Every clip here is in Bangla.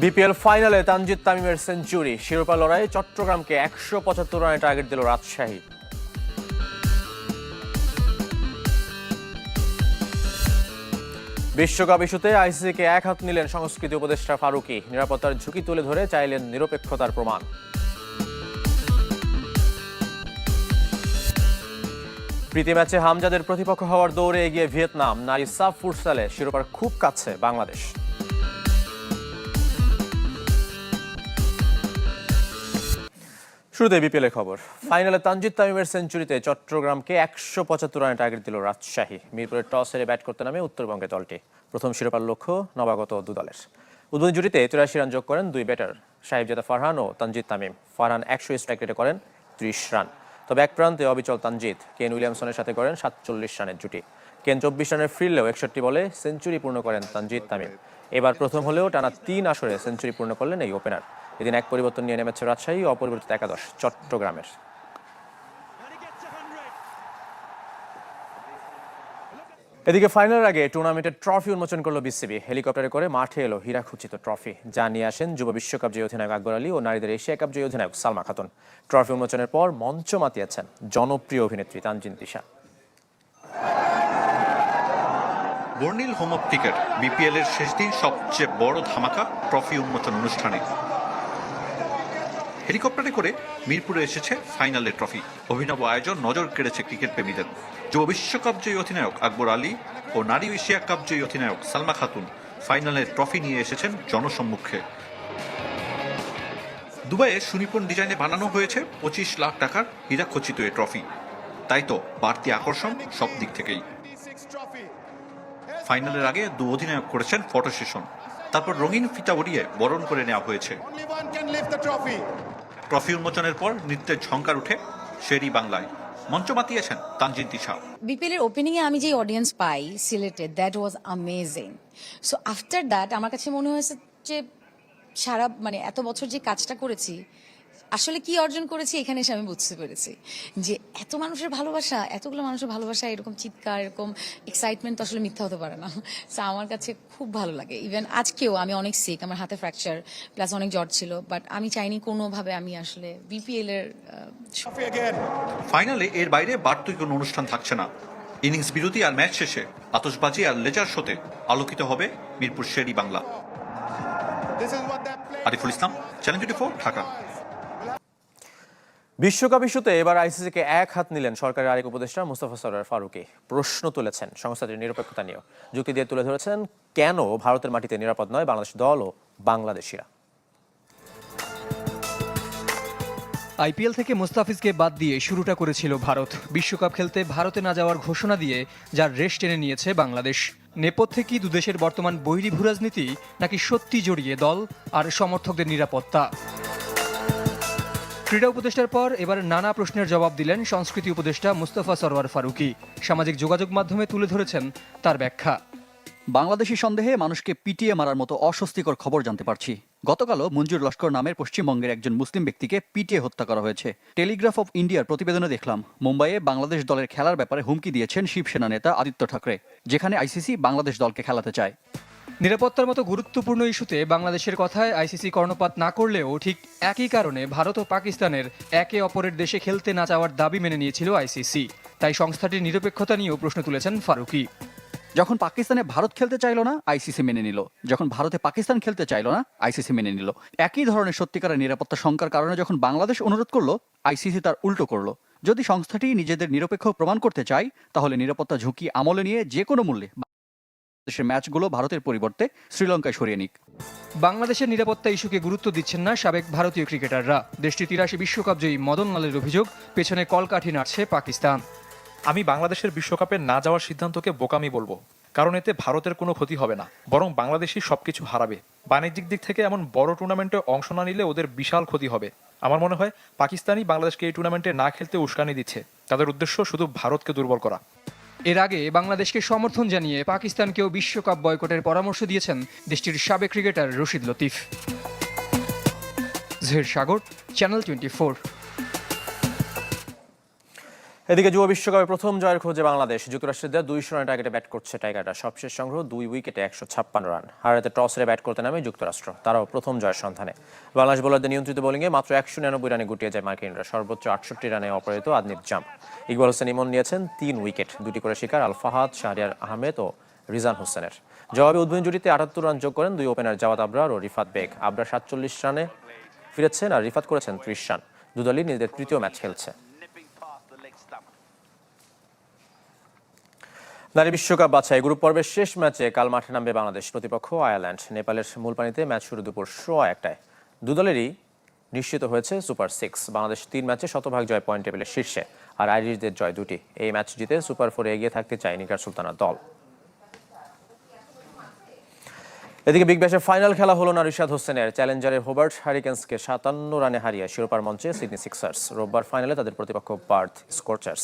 বিপিএল ফাইনালে তানজিদ তামিমের সেঞ্চুরি, শিরোপা লড়াই চট্টগ্রামকে ১৭৫ রানে টার্গেট দিল রাজশাহী। বিশ্বকাপ ইস্যুতে আইসিসিকে এক হাত নিলেন সংস্কৃতি উপদেষ্টা ফারুকী, নিরাপত্তার ঝুঁকি তুলে ধরে চাইলেন নিরপেক্ষতার প্রমাণ। প্রীতি ম্যাচে হামজাদের প্রতিপক্ষ হওয়ার দৌড়ে এগিয়ে ভিয়েতনাম, নারী সাফ ফুটসালে শিরোপার খুব কাছে বাংলাদেশ। শুরুতে বিপিএলের খবর। ফাইনালে তানজিদ তামিমের সেঞ্চুরিতে চট্টগ্রামকে ১৭৫ রানে টার্গেট দিল রাজশাহী। মিরপুরের টস হেরে ব্যাট করতে নামে উত্তরবঙ্গের দলটি। প্রথম শিরোপার লক্ষ্য নবাগত দু দলের। উদ্বোধনী জুটিতে ৮৩ রান যোগ করেন দুই ব্যাটার সাহিবজাদা ফারহান ও তানজিদ তামিম। ফারহান ১০০ স্ট্রাইক রেটে করেন ৩০ রান। তবে এক প্রান্তে অবিচল তানজিদ কেন উইলিয়ামসনের সাথে করেন ৪৭ রানের জুটি। কেন ২৪ রানের ফিরলেও ৬১ বলে সেঞ্চুরি পূর্ণ করেন তানজিদ তামিম। এবার প্রথম হলেও টানা ৩ আসরে সেঞ্চুরি পূর্ণ করলেন এই ওপেনার। এদিন এক পরিবর্তন নিয়ে নেমেছে রাজশাহী, অপরিবর্তিত একাদশ চট্টগ্রামের। এদিকে ফাইনালের আগে টুর্নামেন্টের ট্রফি উন্মোচন করলো বিসিবি। হেলিকপ্টারে করে মাঠে এলো হীরাখচিত ট্রফি, যা নিয়ে আসেন যুব বিশ্বকাপ জয়ী অধিনায়ক আকবর আলী ও নারীদের এশিয়া কাপ জয়ী অধিনায়ক সালমা খাতুন। ট্রফি উন্মোচনের পর মঞ্চ মাতিয়েছেন জনপ্রিয় অভিনেত্রী তানজিন তিশা। বর্ণিল হোম অফ ক্রিকেট বিপিএল এর শেষ দিন সবচেয়ে বড় ধামাকা ট্রফি উন্মোচন অনুষ্ঠানে। হেলিকপ্টারে করে মিরপুরে এসেছে ফাইনালের ট্রফি। অভিনব আয়োজন নজর কেড়েছে ক্রিকেট প্রেমীদের। যুব বিশ্বকাপ জয়ী অধিনায়ক আকবর আলী ও নারী এশিয়া কাপ জয়ী অধিনায়ক সালমা খাতুন ফাইনালের ট্রফি নিয়ে এসেছেন জনসম্মুখে। দুবাইয়ে সুনিপুণ ডিজাইনে বানানো হয়েছে ২৫ লাখ টাকার হীরাখচিত এই ট্রফি। তাই তো বাড়তি আকর্ষণ সব দিক থেকেই। ফাইনালের আগে দু অধিনায়ক করেছেন ফটো সেশন, তারপর রঙিন ফিতা উড়িয়ে বরণ করে নেওয়া হয়েছে। ট্রফি উন্মোচনের পর নৃত্যের ঝংকার উঠে শেরি বাংলায়। মঞ্চ মাতিয়েছেন তানজিন তিশা। বিপিএল এর ওপেনিং এ আমি যে অডিয়েন্স পাই সিলেটে, that was amazing. So after that আমার কাছে মনে হয়েছে যে সারা এত বছর যে কাজটা করেছি, আসলে কি অর্জন করেছি এখানে এসে আমি বুঝতে পেরেছি যে এত মানুষের ভালোবাসা, এতগুলো মানুষের ভালোবাসা, এরকম চিৎকার, এরকম এক্সাইটমেন্ট তো আসলে মিথ্যা হতে পারে না। সো আমার কাছে খুব ভালো লাগে। ইভেন আজকেও আমি অনেক সিক, আমার হাতে ফ্র্যাকচার প্লাস অনেক জ্বর ছিল, বাট আমি চাইনি কোনোভাবে আমি আসলে বিপিএল এর ফাইনালে এর বাইরে বাড়তি কোনো অনুষ্ঠান থাকছে না। ইনিংস বিরতি আর ম্যাচ শেষে আতশবাজি আর লেজার শোতে আলোকিত হবে মিরপুর শেরি বাংলা। আরিফুল ইসলাম, চ্যানেল 24, ঢাকা। বিশ্বকাপ ইস্যুতে এবার আইসিসিকে এক হাত নিলেন সরকারের আরেক উপদেষ্টা মুস্তাফা সরোয়ার ফারুকী। প্রশ্ন তুলেছেন সংস্থাটির নিরপেক্ষতা নিয়েও। যুক্তি দিয়ে তুলে ধরেছেন কেন ভারতের মাটিতে নিরাপদ নয় বাংলাদেশ দল ও বাংলাদেশিরা। আইপিএল থেকে মুস্তাফিজকে বাদ দিয়ে শুরুটা করেছিল ভারত। বিশ্বকাপ খেলতে ভারতে না যাওয়ার ঘোষণা দিয়ে যার রেশ টেনে নিয়েছে বাংলাদেশ। নেপথ্যে কি দুদেশের বর্তমান বৈরী ভূরাজনীতি, নাকি সত্যি জড়িয়ে দল আর সমর্থকদের নিরাপত্তা? ক্রীড়া উপদেষ্টার পর এবার নানা প্রশ্নের জবাব দিলেন সংস্কৃতি উপদেষ্টা মুস্তাফা সরোয়ার ফারুকী। সামাজিক যোগাযোগ মাধ্যমে তুলে ধরেছেন তার ব্যাখ্যা। বাংলাদেশি সন্দেহে মানুষকে পিটিয়ে মারার মতো অস্বস্তিকর খবর জানতে পারছি। গতকালও মঞ্জুর লস্কর নামের পশ্চিমবঙ্গের একজন মুসলিম ব্যক্তিকে পিটিয়ে হত্যা করা হয়েছে। টেলিগ্রাফ অফ ইন্ডিয়ার প্রতিবেদনে দেখলাম মুম্বাইয়ে বাংলাদেশ দলের খেলার ব্যাপারে হুমকি দিয়েছেন শিবসেনা নেতা আদিত্য ঠাকরে, যেখানে আইসিসি বাংলাদেশ দলকে খেলাতে চায়। নিরাপত্তার মতো গুরুত্বপূর্ণ ইস্যুতে বাংলাদেশের কথায় আইসিসি কর্ণপাত না করলেও ঠিক একই কারণে ভারত ও পাকিস্তানের একে অপরের দেশে খেলতে না চাওয়ার দাবি মেনে নিয়েছিল আইসিসি। তাই সংস্থাটির নিরপেক্ষতা নিয়েও প্রশ্ন তুলেছেন ফারুকী। যখন পাকিস্তানে ভারত খেলতে চাইল না, আইসিসি মেনে নিল। যখন ভারতে পাকিস্তান খেলতে চাইল না, আইসিসি মেনে নিল। একই ধরনের সত্যিকারের নিরাপত্তা শঙ্কার কারণে যখন বাংলাদেশ অনুরোধ করলো, আইসিসি তার উল্টো করলো। যদি সংস্থাটি নিজেদের নিরপেক্ষ প্রমাণ করতে চায়, তাহলে নিরাপত্তা ঝুঁকি আমলে নিয়ে যে কোনো মূল্যে দেশের ম্যাচগুলো ভারতের পরিবর্তে শ্রীলঙ্কায় সরিয়ে নিক। বাংলাদেশের নিরাপত্তা ইস্যুকে গুরুত্ব দিচ্ছেন না সাবেক ভারতীয় ক্রিকেটাররা। দেশটির ৮৩ বিশ্বকাপ জয়ী মদন লালের অভিযোগ, পেছনে কলকাঠি নাড়ছে পাকিস্তান। আমি বাংলাদেশের বিশ্বকাপে না যাওয়ার সিদ্ধান্তকে বোকামি বলবো, কারণ এতে ভারতের কোনো ক্ষতি হবে না, বরং বাংলাদেশই সবকিছু হারাবে। বাণিজ্যিক দিক থেকে এমন বড় টুর্নামেন্টে অংশ না নিলে ওদের বিশাল ক্ষতি হবে। আমার মনে হয় পাকিস্তানই বাংলাদেশকে এই টুর্নামেন্টে না খেলতে উস্কানি দিচ্ছে। তাদের উদ্দেশ্য শুধু ভারতকে দুর্বল করা। এর আগে বাংলাদেশকে সমর্থন জানিয়ে পাকিস্তানকেও বিশ্বকাপ বয়কটের পরামর্শ দিয়েছেন দেশটির সাবেক ক্রিকেটার রশিদ লতিফ। জহির সাগর, চ্যানেল 24। এদিকে যুব বিশ্বকাপে প্রথম জয়ের খোঁজে বাংলাদেশ। যুক্তরাষ্ট্রের দেওয়া 200 রানের টার্গেটে ব্যাট করছে টাইগাররা। সবশেষ সংগ্রহ 2 উইকেটে 156 রান। হারাতে টস হেরে ব্যাট করতে নামে যুক্তরাষ্ট্র, তারাও প্রথম জয়ের সন্ধানে। বাংলাদেশ বোলারদের নিয়ন্ত্রিত বোলিংয়ে মাত্র 199 রানে গুটিয়ে যায় মার্কিনরা। সর্বোচ্চ 68 রানে অপরাজিত আদনিব জাম। ইকবাল হোসেন ইমন নিয়েছেন 3 উইকেট, 2টি করে শিকার আল ফাহাদ, শাহরিয়ার আহমেদ ও রিজান হোসেনের। জবাবে উদ্বোধনী জুটিতে 78 রান যোগ করেন 2 ওপেনার জাওয়াদ আবরার ও রিফাত বেগ। আবরার 47 রানে ফিরেছেন আর রিফাত করেছেন 30 রান। দুদলই নিজেদের তৃতীয় ম্যাচ খেলছে। নারী বিশ্বকাপ বাছাই গ্রুপ পর্বের শেষ ম্যাচে কাল মাঠে নামবে বাংলাদেশ। প্রতিপক্ষ আয়ারল্যান্ড। নেপালের মূলপানিতে ম্যাচ শুরু দুপুর 1:15টায়। দুদলেরই নিশ্চিত হয়েছে সুপার 6। বাংলাদেশ 3 ম্যাচে শতভাগ জয়, পয়েন্ট টেবিলের শীর্ষে, আর আইরিশদের জয় 2টি। এই ম্যাচ জিতে সুপার 4-এ এগিয়ে থাকতে চায় নিগার সুলতানার দল। এদিকে বিগ ব্যাশের ফাইনাল খেলা হলো না রিশাদ হোসেনের। চ্যালেঞ্জারের হোবার্ট হারিকেন্সকে 57 রানে হারিয়ে শিরোপার মঞ্চে সিডনি সিক্সার্স। রোববার ফাইনালে তাদের প্রতিপক্ষ পার্থ স্কর্চার্স।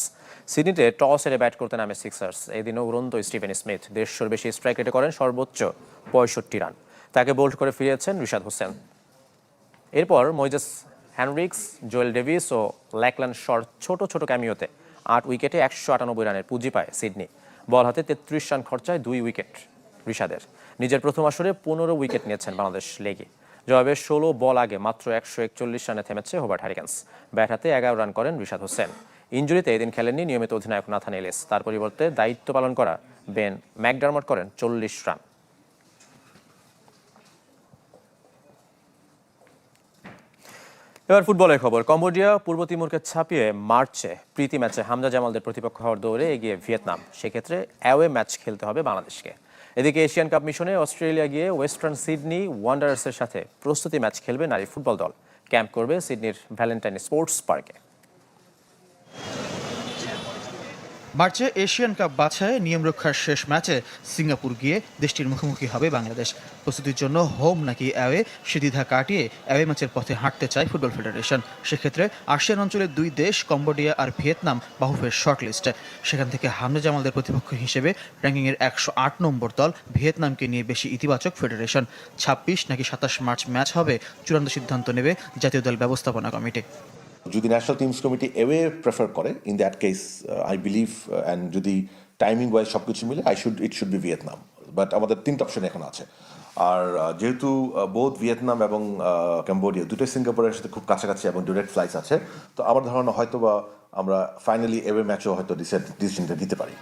সিডনিতে টস হেরে ব্যাট করতে নামে সিক্সার্স। এদিনও উড়ন্ত স্টিভেন স্মিথ 150-র বেশি স্ট্রাইক রেটে করেন সর্বোচ্চ 65 রান। তাকে বোল্ড করে ফিরিয়েছেন রিশাদ হোসেন। এরপর মইজেস হ্যানরিক্স, জোয়েল ডেভিস ও ল্যাকল্যান্ড শর ছোট ছোট ক্যামিওতে 8 উইকেটে 198 রানের পুঁজি পায় সিডনি। বল হাতে 33 রান খরচায় 2 উইকেট রিশাদের। নিজের প্রথম আসরে 15 উইকেট নিয়েছেন বাংলাদেশ লেগে। জবাবে 16 বল আগে মাত্র 141 রানে থেমেছে হোবার্ট হ্যারিকেন্স। ব্যাট হাতে 11 রান করেন রিশাদ হোসেন। ইনজুরিতে এদিন খেলেননি নিয়মিত অধিনায়ক নাথান এলিস। তার পরিবর্তে দায়িত্ব পালন করা বেন ম্যাকডারমট করেন 40 রান। এবার ফুটবলের খবর। কম্বোডিয়া পূর্ব তিমুরকে ছাপিয়ে মার্চে প্রীতি ম্যাচে হামজা জামালদের প্রতিপক্ষ হওয়ার দৌড়ে এগিয়ে ভিয়েতনাম। সেক্ষেত্রে অ্যাওয়ে ম্যাচ খেলতে হবে বাংলাদেশকে। এদিকে এশিয়ান কাপ মিশনে অস্ট্রেলিয়া গিয়ে ওয়েস্টার্ন সিডনি ওয়ান্ডারার্সের সাথে প্রস্তুতি ম্যাচ খেলবে নারী ফুটবল দল। ক্যাম্প করবে সিডনির ভ্যালেন্টাইন স্পোর্টস পার্কে। মার্চে এশিয়ান কাপ বাছাই নিয়ম রক্ষার শেষ ম্যাচে সিঙ্গাপুর গিয়ে দেশটির মুখোমুখি হবে বাংলাদেশ। প্রস্তুতির জন্য হোম নাকি অ্যাওয়ে সে দ্বিধা কাটিয়ে অ্যাওয়ে ম্যাচের পথে হাঁটতে চায় ফুটবল ফেডারেশন। সেক্ষেত্রে আসিয়ান অঞ্চলের 2 দেশ কম্বোডিয়া আর ভিয়েতনাম বাহুফের শর্টলিস্টে। সেখান থেকে হামজা জামালদের প্রতিপক্ষ হিসেবে র্যাঙ্কিংয়ের 108 নম্বর দল ভিয়েতনামকে নিয়ে বেশি ইতিবাচক ফেডারেশন। 26 নাকি 27 মার্চ ম্যাচ হবে চূড়ান্ত সিদ্ধান্ত নেবে জাতীয় দল ব্যবস্থাপনা কমিটি। যদি national teams committee away prefer করে, in that case I believe, and যদি টাইমিং ওয়াইজ সব কিছু মিলে it should be Vietnam. But আমাদের 3টা অপশন এখন আছে। আর যেহেতু বোথ ভিয়েতনাম এবং কম্বোডিয়া দুটোই সিঙ্গাপুরের সাথে খুব কাছাকাছি এবং ডিরেক্ট ফ্লাইটস আছে, তো আমার ধারণা হয়তো বা আমরা ফাইনালি এওয়ে ম্যাচও হয়তো ডিসিশনটা দিতে পারি।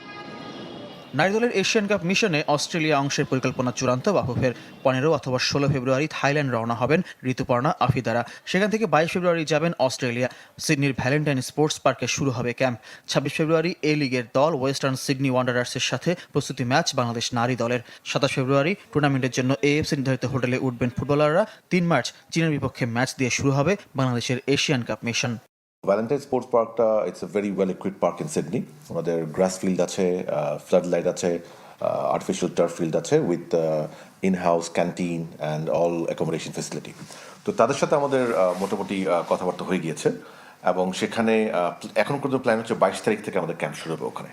নারী দলের এশিয়ান কাপ মিশনে অস্ট্রেলিয়া অংশের পরিকল্পনা চূড়ান্ত। বাফুফের 15 অথবা 16 ফেব্রুয়ারি থাইল্যান্ড রওনা হবেন ঋতুপর্ণা আফিদারা। সেখান থেকে 22 ফেব্রুয়ারি যাবেন অস্ট্রেলিয়া। সিডনির ভ্যালেন্টাইন স্পোর্টস পার্কে শুরু হবে ক্যাম্প। 26 ফেব্রুয়ারি এ লিগের দল ওয়েস্টার্ন সিডনি ওয়ান্ডারার্সের সাথে প্রস্তুতি ম্যাচ বাংলাদেশ নারী দলের। 27 ফেব্রুয়ারি টুর্নামেন্টের জন্য এএফসি নির্ধারিত হোটেলে উঠবেন ফুটবলাররা। 3 মার্চ চীনের বিপক্ষে ম্যাচ দিয়ে শুরু হবে বাংলাদেশের Asian cup mission. Valentine sports পার্কটা it's a very well equipped park in Sydney. আমাদের গ্রাস ফিল্ড আছে, ফ্লাড লাইট আছে, আর্টিফিশিয়াল টার্ফ ফিল্ড আছে with in house canteen and all accommodation facility. তো তাদের সাথে আমাদের মোটামুটি কথাবার্তা হয়ে গিয়েছে এবং সেখানে এখন পর্যন্ত প্ল্যান হচ্ছে 22 তারিখ থেকে আমাদের ক্যাম্প শুরু হবে ওখানে।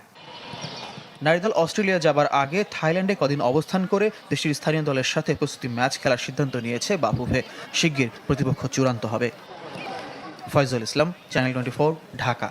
নারী দল অস্ট্রেলিয়া যাবার আগে থাইল্যান্ডে কদিন অবস্থান করে দেশটির স্থানীয় দলের সাথে প্রস্তুতি ম্যাচ খেলার সিদ্ধান্ত নিয়েছে বাফুফে। শিগগির প্রতিপক্ষ চূড়ান্ত হবে। ফয়জুল ইসলাম, চ্যানেল 24, ঢাকা।